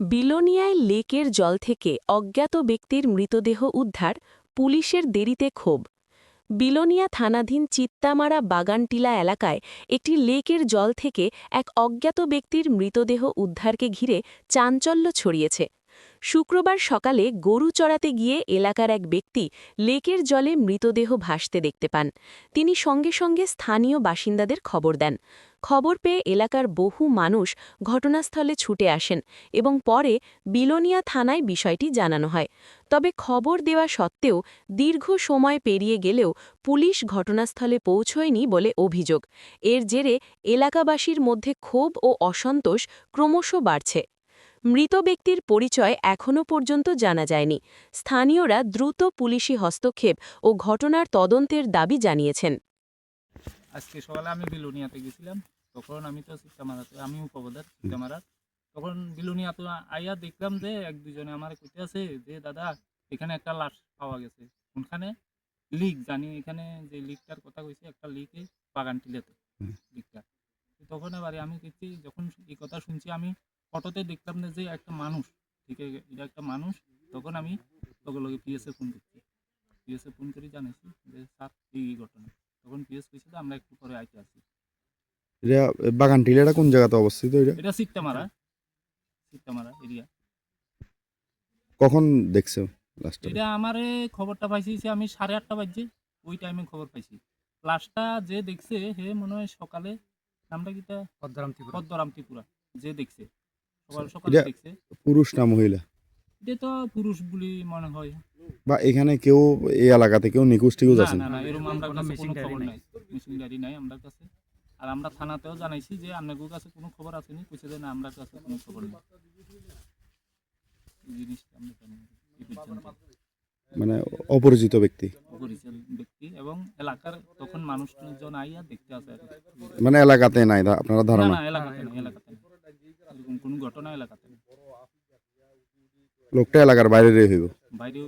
বিলোনিয়ায় লেকের জল থেকে অজ্ঞাত ব্যক্তির মৃতদেহ উদ্ধার, পুলিশের দেরিতে ক্ষোভ। বিলোনিয়া থানাধীন চিত্তামারা বাগানটিলা এলাকায় একটি লেকের জল থেকে এক অজ্ঞাত ব্যক্তির মৃতদেহ উদ্ধারকে ঘিরে চাঞ্চল্য ছড়িয়েছে। শুক্রবার সকালে গরু চড়াতে গিয়ে এলাকার এক ব্যক্তি লেকের জলে মৃতদেহ ভাসতে দেখতে পান। তিনি সঙ্গে সঙ্গে স্থানীয় বাসিন্দাদের খবর দেন। খবর পেয়ে এলাকার বহু মানুষ ঘটনাস্থলে ছুটে আসেন এবং পরে বিলোনিয়া থানায় বিষয়টি জানানো হয়। তবে খবর দেওয়া সত্ত্বেও দীর্ঘ সময় পেরিয়ে গেলেও পুলিশ ঘটনাস্থলে পৌঁছয়নি বলে অভিযোগ। এর জেরে এলাকাবাসীর মধ্যে ক্ষোভ ও অসন্তোষ ক্রমশ বাড়ছে। মৃত ব্যক্তির পরিচয় এখনও পর্যন্ত জানা যায়নি। স্থানীয়রা দ্রুত পুলিশি হস্তক্ষেপ ও ঘটনার তদন্তের দাবি জানিয়েছেন। আজকে সকালে আমি বিলুনিয়াতে গেছিলাম, তখন আমি তো চিত্তামারাতে, আমি উপপ্রধান চিত্তামারার। তখন বিলুনিয়াতে আইয়া দেখলাম যে এক দুজনে আমার কইতে আছে যে দাদা এখানে একটা লাশ পাওয়া গেছে। কোনখানে? লিক জানি, এখানে যে লিকটার কথা কইছে একটা লিকে বাগান টিলাতে লিকটা। তখন এবারে আমি দেখছি, যখন এই কথা শুনছি আমি ফটোতে দেখলাম না যে একটা মানুষ, ঠিক আছে এটা একটা মানুষ। তখন আমি লগে লগে পিএসএ ফোন করছি, পিএসএ ফোন করে জানাইছি যে স্যার এই ঘটনা। তখন পিএস কইছে যে আমরা একটু পরে আইতে আসি। এটা বাগান টিলাটা কোন জায়গাতে অবস্থিত? এটা চিত্তামারা, চিত্তামারা এরিয়া। কখন দেখছো লাস্টটা? এটা আমারে খবরটা পাইছি যে আমি 8:30 বাজে ওই টাইমে খবর পাইছি। লাশটা যে দেখছে হে মনে হয় সকালে, নামটা কিটা, পদ্মরাম ত্রিপুরা যে দেখছে সকাল সকালে এটা দেখছে। পুরুষ না মহিলা? এটা তো পুরুষ বলে মনে হয়। বা এখানে কেউ এই এলাকাতে কেউ নিখোঁজ টিখোঁজ না আছে? না না, এরকম আমরা কাছে কোনো খবর নাই, মিসিং ডায়েরি নাই আমরা কাছে। আর আমরা থানাতেও জানাইছি যে আপনাদের কাছে কোনো খবর আসেনি, কইছে যে না আমরা কাছে কোনো খবর নেই। এই জিনিসটা আমরা জানি না এই পর্যন্ত। মানে অপরিচিত ব্যক্তি, অপরিচিত ব্যক্তি এবং এলাকার তখন মানুষজন আইয়া দেখতে আসে আর কি। মানে এলাকাতে নাই আপনারা না ধারণা? না, এলাকাতে না, এলাকাতে না, এরকম কোনো ঘটনা এলাকাতে না। লোকটা এলাকার বাইরে হইব। বাইরেও